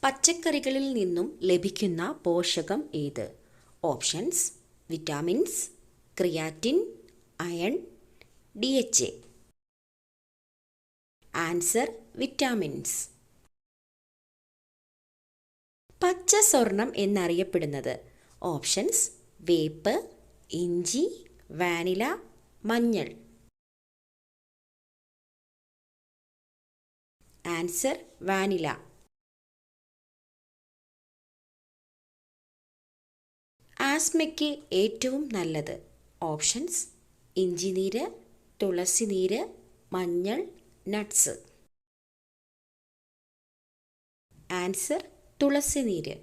പച്ചക്കറികളിൽ നിന്നും ലഭിക്കുന്ന പോഷകം ഏത്? Options: vitamins, creatine, iron, DHA. Answer: vitamins. പച്ച സ്വർണം എന്നറിയപ്പെടുന്നത്? ഓപ്ഷൻസ്: വേപ്പ്, ഇഞ്ചി, വാനില, മഞ്ഞൾ. Answer: vanilla. ആസ്മയ്ക്ക് ഏറ്റവും നല്ലത്? ഓപ്ഷൻസ്: ഇഞ്ചിനീര്, തുളസിനീര്, മഞ്ഞൾ, നട്ട്സ്. ആൻസർ: തുളസിനീര്.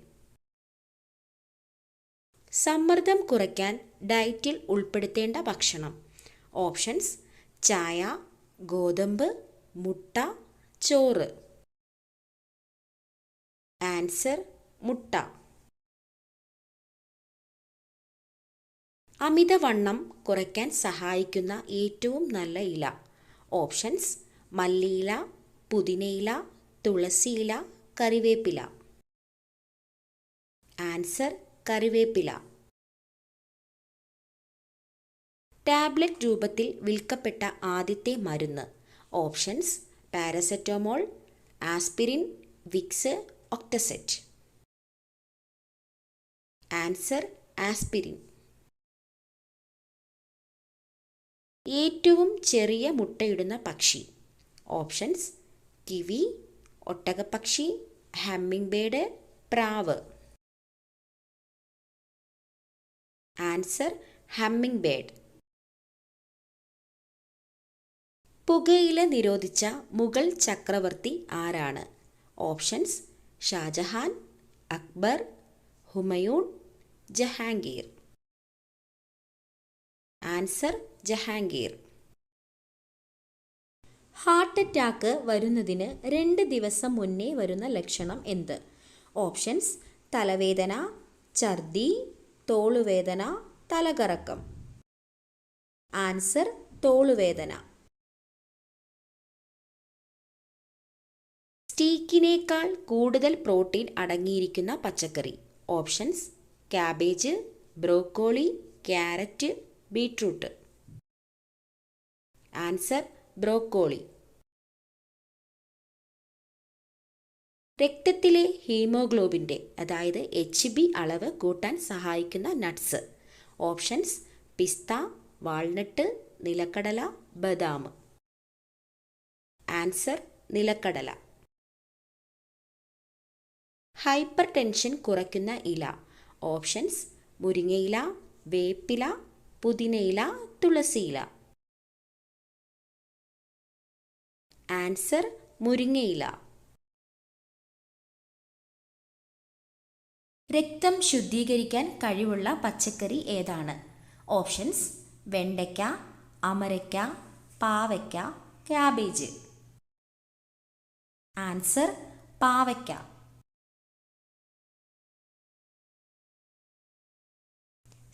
സമ്മർദ്ദം കുറയ്ക്കാൻ ഡയറ്റിൽ ഉൾപ്പെടുത്തേണ്ട ഭക്ഷണം? ഓപ്ഷൻസ്: ചായ, ഗോതമ്പ്, മുട്ട, ചോറ്. ആൻസർ: മുട്ട. അമിതവണ്ണം കുറയ്ക്കാൻ സഹായിക്കുന്ന ഏറ്റവും നല്ല ഇല? ഓപ്ഷൻസ്: മല്ലിയില, പുതിനയില, തുളസിയില, കറിവേപ്പില. ആൻസർ: കറിവേപ്പില. ടാബ്ലറ്റ് രൂപത്തിൽ വിൽക്കപ്പെട്ട ആദ്യത്തെ മരുന്ന്? ഓപ്ഷൻസ്: പാരസെറ്റമോൾ, ആസ്പിരിൻ, വിക്സ്, ഒക്ടസെറ്റ്. Answer: aspirin. ഏറ്റവും ചെറിയ മുട്ടയിടുന്ന പക്ഷി? ഓപ്ഷൻസ്: കിവി, ഒട്ടകപ്പക്ഷി, ഹമ്മിങ് ബേർഡ്, പ്രാവ്. Answer: hummingbird. പുകയില നിരോധിച്ച മുഗൾ ചക്രവർത്തി ആരാണ്? Options: Shahjahan, Akbar, Humayun, Jahangir. Answer: Jahangir. Heart attack വരുന്നതിന് 2 ദിവസം മുന്നേ വരുന്ന ലക്ഷണം എന്ത്? ഓപ്ഷൻസ്: തലവേദന, ഛർദി, തോളുവേദന, തലകറക്കം. ആൻസർ: തോളുവേദന. സ്റ്റീക്കിനേക്കാൾ കൂടുതൽ പ്രോട്ടീൻ അടങ്ങിയിരിക്കുന്ന പച്ചക്കറി? Options: cabbage, broccoli, carrot, beetroot. Answer: broccoli. രക്തത്തിലെ ഹീമോഗ്ലോബിൻ്റെ അതായത് HB അളവ് കൂട്ടാൻ സഹായിക്കുന്ന നട്ട്സ്? ഓപ്ഷൻസ്: പിസ്ത, വാൾനട്ട്, നിലക്കടല, ബദാം. ആൻസർ: നിലക്കടല. ഹൈപ്പർ ടെൻഷൻ കുറയ്ക്കുന്ന ഇല? ഓപ്ഷൻസ്: മുരിങ്ങയില, വേപ്പില, പുതിനയില, തുളസിയില. ആൻസർ: മുരിങ്ങയില. രക്തം ശുദ്ധീകരിക്കാൻ കഴിവുള്ള പച്ചക്കറി ഏതാണ്? ഓപ്ഷൻസ്: വെണ്ടയ്ക്ക, അമരയ്ക്ക, പാവയ്ക്ക, ക്യാബേജ്. ആൻസർ: പാവയ്ക്ക.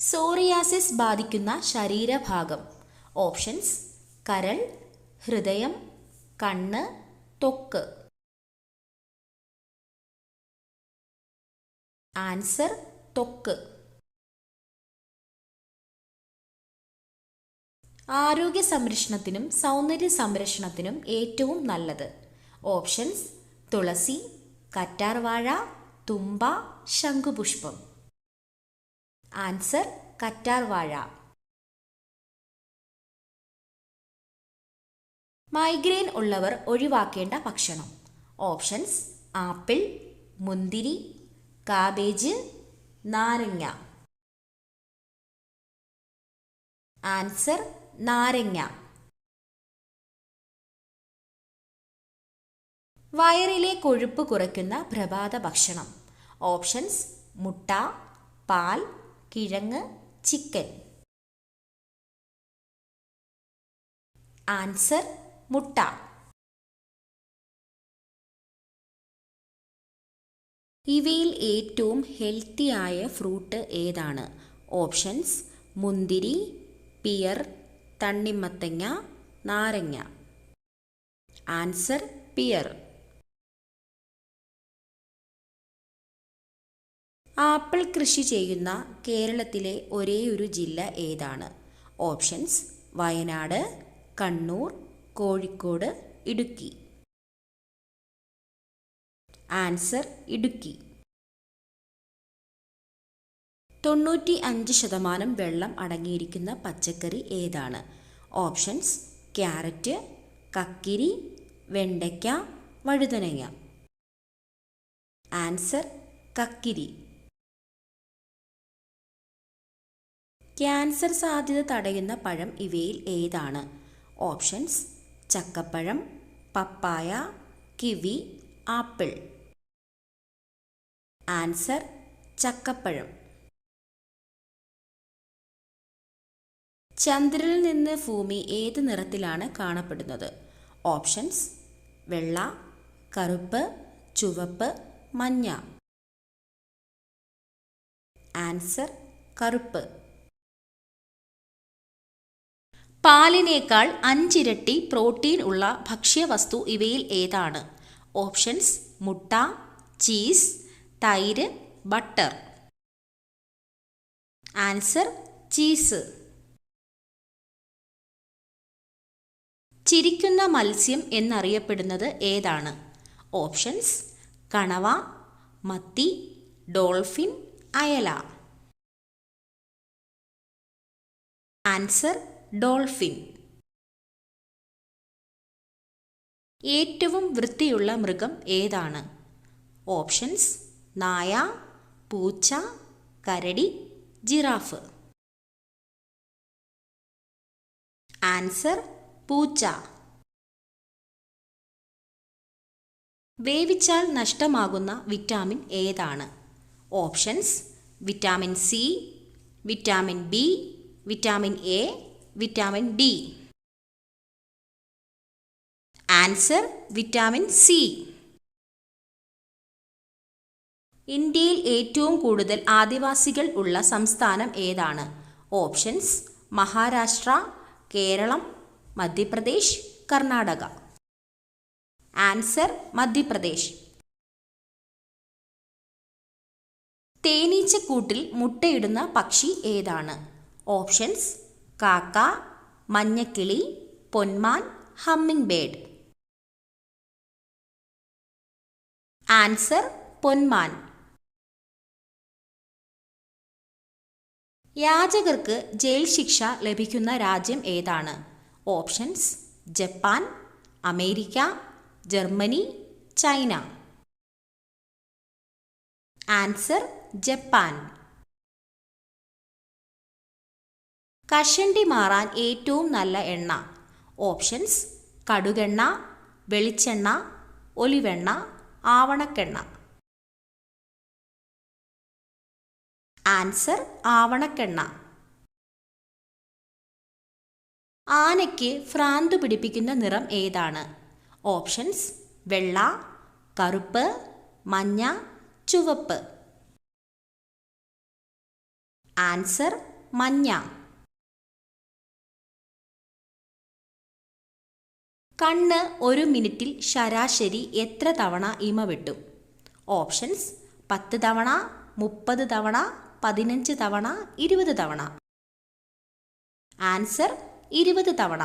സോറിയാസിസ് ബാധിക്കുന്ന ശരീരഭാഗം? ഓപ്ഷൻസ്: കരൾ, ഹൃദയം, കണ്ണ്, ത്വക്ക്. ആൻസർ: ത്വക്ക്. ആരോഗ്യ സംരക്ഷണത്തിനും സൗന്ദര്യ സംരക്ഷണത്തിനും ഏറ്റവും നല്ലത്? ഓപ്ഷൻസ്: തുളസി, കറ്റാർവാഴ, തുമ്പ, ശംഖുപുഷ്പം. ആൻസർ: കറ്റാർവാഴ. മൈഗ്രെയിൻ ഉള്ളവർ ഒഴിവാക്കേണ്ട ഭക്ഷണം? ഓപ്ഷൻസ്: ആപ്പിൾ, മുന്തിരി, കാബേജ്, നാരങ്ങ. ആൻസർ: നാരങ്ങ. വയറിലെ കൊഴുപ്പ് കുറയ്ക്കുന്ന പ്രഭാത ഭക്ഷണം? ഓപ്ഷൻസ്: മുട്ട, പാൽ, കിഴങ്ങ്, ചിക്കൻ. ആൻസർ: മുട്ട. ഇവയിൽ ഏറ്റവും ഹെൽത്തിയായ ഫ്രൂട്ട് ഏതാണ്? ഓപ്ഷൻസ്: മുന്തിരി, പിയർ, തണ്ണിമത്തങ്ങ, നാരങ്ങ. Answer: peer. ആപ്പിൾ കൃഷി ചെയ്യുന്ന കേരളത്തിലെ ഒരേയൊരു ജില്ല ഏതാണ്? ഓപ്ഷൻസ്: വയനാട്, കണ്ണൂർ, കോഴിക്കോട്, ഇടുക്കി. ആൻസർ: ഇടുക്കി. 95% വെള്ളം അടങ്ങിയിരിക്കുന്ന പച്ചക്കറി ഏതാണ്? ഓപ്ഷൻസ്: ക്യാരറ്റ്, കക്കിരി, വെണ്ടയ്ക്ക, വഴുതനങ്ങ. ആൻസർ: കക്കിരി. ക്യാൻസർ സാധ്യത തടയുന്ന പഴം ഇവയിൽ ഏതാണ്? ഓപ്ഷൻസ്: ചക്കപ്പഴം, പപ്പായ, കിവി, ആപ്പിൾ. ആൻസർ: ചക്കപ്പഴം. ചന്ദ്രനിൽ നിന്ന് ഭൂമി ഏത് നിറത്തിലാണ് കാണപ്പെടുന്നത്? ഓപ്ഷൻസ്: വെള്ള, കറുപ്പ്, ചുവപ്പ്, മഞ്ഞ. ആൻസർ: കറുപ്പ്. പാലിനേക്കാൾ 5 ഇരട്ടി പ്രോട്ടീൻ ഉള്ള ഭക്ഷ്യവസ്തു ഇവയിൽ ഏതാണ്? ഓപ്ഷൻസ്: മുട്ട, ചീസ്, തൈര്, ബട്ടർ. Answer: cheese. ചിരിക്കുന്ന മത്സ്യം എന്നറിയപ്പെടുന്നത് ഏതാണ്? ഓപ്ഷൻസ്: കണവ, മത്തി, ഡോൾഫിൻ, അയല. Answer: dolphin. ഏറ്റവും വൃത്തിയുള്ള മൃഗം ഏതാണ്? ഓപ്ഷൻസ്: നായ, പൂച്ച, കരടി, ജിറാഫ്. ആൻസർ: പൂച്ച. വേവിച്ചാൽ നഷ്ടമാകുന്ന വിറ്റാമിൻ ഏതാണ്? Options: vitamin C, vitamin B, vitamin A, vitamin D. Answer: vitamin C. ഇന്ത്യയിൽ ഏറ്റവും കൂടുതൽ ആദിവാസികൾ ഉള്ള സംസ്ഥാനം ഏതാണ്? ഓപ്ഷൻസ്: മഹാരാഷ്ട്ര, കേരളം, മധ്യപ്രദേശ്, കർണാടക. ആൻസർ: മധ്യപ്രദേശ്. തേനീച്ചക്കൂട്ടിൽ മുട്ടയിടുന്ന പക്ഷി ഏതാണ്? ഓപ്ഷൻസ്: കാക്ക, മഞ്ഞക്കിളി, പൊന്മാൻ, ഹമ്മിങ് ബേർഡ്. ആൻസർ: പൊന്മാൻ. യാചകർക്ക് ജയിൽ ശിക്ഷ ലഭിക്കുന്ന രാജ്യം ഏതാണ്? Options: Japan, America, Germany, China. Answer: Japan. കഷണ്ടി മാറാൻ ഏറ്റവും നല്ല എണ്ണ? ഓപ്ഷൻസ്: കടുകെണ്ണ, വെളിച്ചെണ്ണ, ഒലിവെണ്ണ, ആവണക്കെണ്ണ. ആൻസർ: ആവണക്കെണ്ണ. ആനയ്ക്ക് ഭ്രാന്ത് പിടിപ്പിക്കുന്ന നിറം ഏതാണ്? ഓപ്ഷൻസ്: വെള്ള, കറുപ്പ്, മഞ്ഞ, ചുവപ്പ്. ആൻസർ: മഞ്ഞ. കണ്ണ് ഒരു മിനിറ്റിൽ ശരാശരി എത്ര തവണ ഇമ വെട്ടും? ഓപ്ഷൻസ്: 10 തവണ, 30 തവണ, 15 തവണ, 20 തവണ. ആൻസർ: 20 തവണ.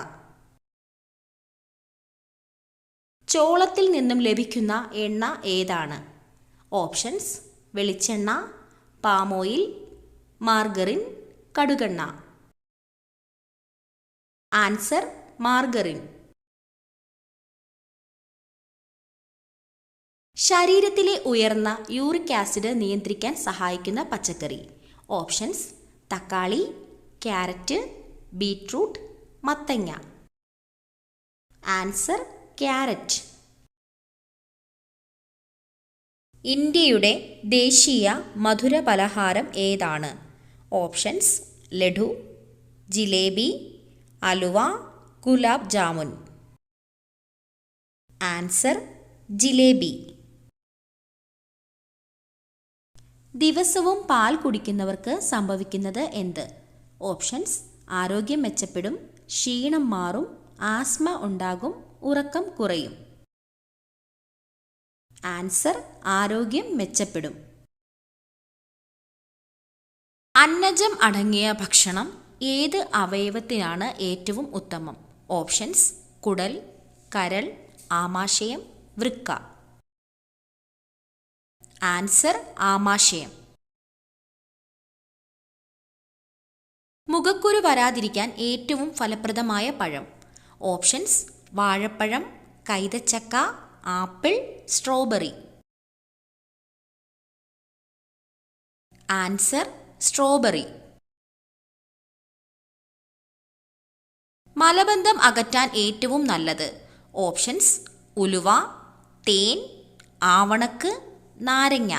ചോളത്തിൽ നിന്നും ലഭിക്കുന്ന എണ്ണ ഏതാണ്? ഓപ്ഷൻസ്: വെളിച്ചെണ്ണ, palm oil, margarine, കടുകെണ്ണ. Answer: margarine. ശരീരത്തിലെ ഉയർന്ന യൂറിക് ആസിഡ് നിയന്ത്രിക്കാൻ സഹായിക്കുന്ന പച്ചക്കറി? ഓപ്ഷൻസ്: തക്കാളി, ക്യാരറ്റ്, ബീറ്റ്റൂട്ട്, മത്തങ്ങ. Answer: carrot. ഇന്ത്യയുടെ ദേശീയ മധുര പലഹാരം ഏതാണ്? ഓപ്ഷൻസ്: ലഡു, ജിലേബി, അലുവ, ഗുലാബ് ജാമുൻ. ആൻസർ: ജിലേബി. ദിവസവും പാൽ കുടിക്കുന്നവർക്ക് സംഭവിക്കുന്നത് എന്ത്? ഓപ്ഷൻസ്: ആരോഗ്യം മെച്ചപ്പെടും, ക്ഷീണം മാറും, ആസ്മ ഉണ്ടാകും, ഉറക്കം കുറയും. ആൻസർ: ആരോഗ്യം മെച്ചപ്പെടും. അന്നജം അടങ്ങിയ ഭക്ഷണം ഏത് അവയവത്തിനാണ് ഏറ്റവും ഉത്തമം? ഓപ്ഷൻസ്: കുടൽ, കരൾ, ആമാശയം, വൃക്ക. ആൻസർ: ആമാശയം. മുഖക്കുരു വരാതിരിക്കാൻ ഏറ്റവും ഫലപ്രദമായ പഴം. ഓപ്ഷൻസ്: വാഴപ്പഴം, കൈതച്ചക്ക, ആപ്പിൾ, സ്ട്രോബെറി. Answer: strawberry. മലബന്ധം അകറ്റാൻ ഏറ്റവും നല്ലത്. ഓപ്ഷൻസ്: ഉലുവ, തേൻ, ആവണക്ക്, നാരങ്ങ.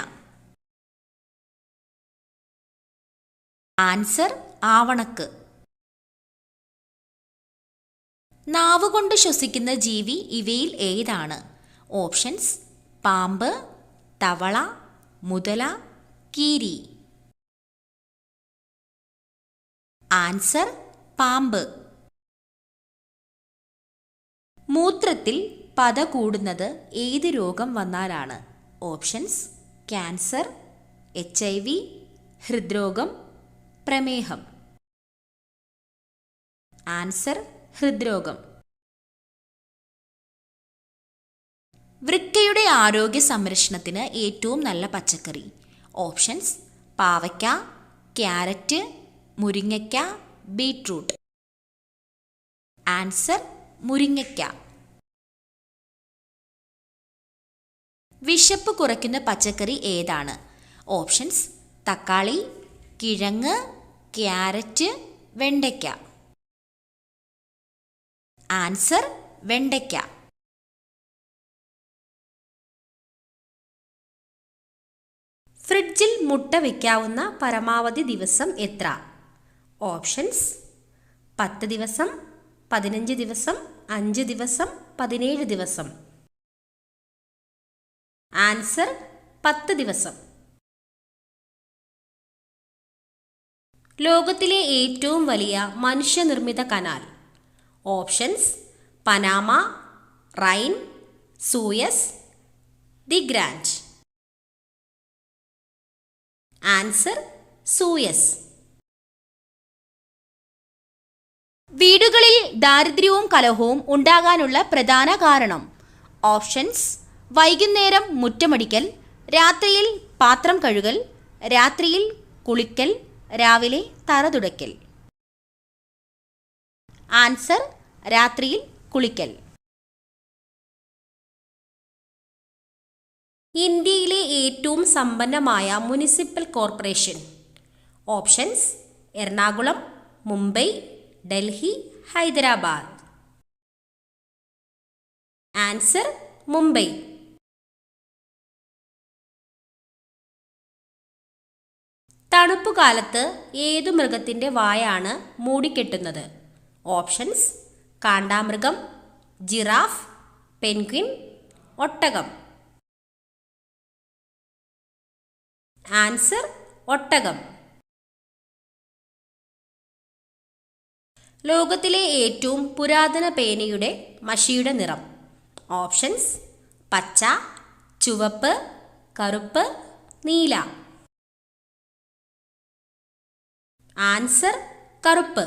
ആൻസർ: ആവണക്ക്. നാവുകൊണ്ട് ശ്വസിക്കുന്ന ജീവി ഇവയിൽ ഏതാണ്? ഓപ്ഷൻസ്: പാമ്പ്, തവള, മുതല, കീരി. ആൻസർ: പാമ്പ്. മൂത്രത്തിൽ പത കൂടുന്നത് ഏത് രോഗം വന്നാലാണ്? ഓപ്ഷൻസ്: ക്യാൻസർ, HIV, ഹൃദ്രോഗം, പ്രമേഹം. ആൻസർ: ഹൃദ്രോഗം. വൃക്കയുടെ ആരോഗ്യ സംരക്ഷണത്തിന് ഏറ്റവും നല്ല പച്ചക്കറി. ഓപ്ഷൻസ്: പാവയ്ക്ക, ക്യാരറ്റ്, മുരിങ്ങയ്ക്ക, ബീട്രൂട്ട്. ആൻസർ: മുരിങ്ങയ്ക്ക. വിശപ്പ് കുറയ്ക്കുന്ന പച്ചക്കറി ഏതാണ്? ഓപ്ഷൻസ്: തക്കാളി, കിഴങ്ങ്, ക്യാരറ്റ്, വെണ്ടയ്ക്ക. ആൻസർ: വെണ്ടയ്ക്ക. ഫ്രിഡ്ജിൽ മുട്ട വയ്ക്കാവുന്ന പരമാവധി ദിവസം എത്ര? ഓപ്ഷൻസ്: 10 ദിവസം, 15 ദിവസം, 5 ദിവസം, 17 ദിവസം. ആൻസർ: 10 ദിവസം. ലോകത്തിലെ ഏറ്റവും വലിയ മനുഷ്യനിർമ്മിത canal. Options: Panama, Rhine, Suez, the grand. Answer: Suez. വീടുകളിൽ ദാരിദ്ര്യവും കലഹവും ഉണ്ടാകാനുള്ള പ്രധാന കാരണം. ഓപ്ഷൻസ്: വൈകുന്നേരം മുറ്റമടിക്കൽ, രാത്രിയിൽ പാത്രം കഴുകൽ, രാത്രിയിൽ കുളിക്കൽ, രാവിലെ തറ തുടയ്ക്കൽ. ആൻസർ: രാത്രിയിൽ കുളിക്കൽ. ഇന്ത്യയിലെ ഏറ്റവും സമ്പന്നമായ municipal corporation. Options: Ernakulam, Mumbai, Delhi, Hyderabad. Answer: Mumbai. തണുപ്പുകാലത്ത് ഏതു മൃഗത്തിൻ്റെ വായാണ് മൂടിക്കെട്ടുന്നത്? ഓപ്ഷൻസ്: കാണ്ടാമൃഗം, ജിറാഫ്, പെൻഗ്വിൻ, ഒട്ടകം. ആൻസർ: ഒട്ടകം. ലോകത്തിലെ ഏറ്റവും പുരാതന പേനയുടെ മഷിയുടെ നിറം. ഓപ്ഷൻസ്: പച്ച, ചുവപ്പ്, കറുപ്പ്, നീല. ആൻസർ: കറുപ്പ്.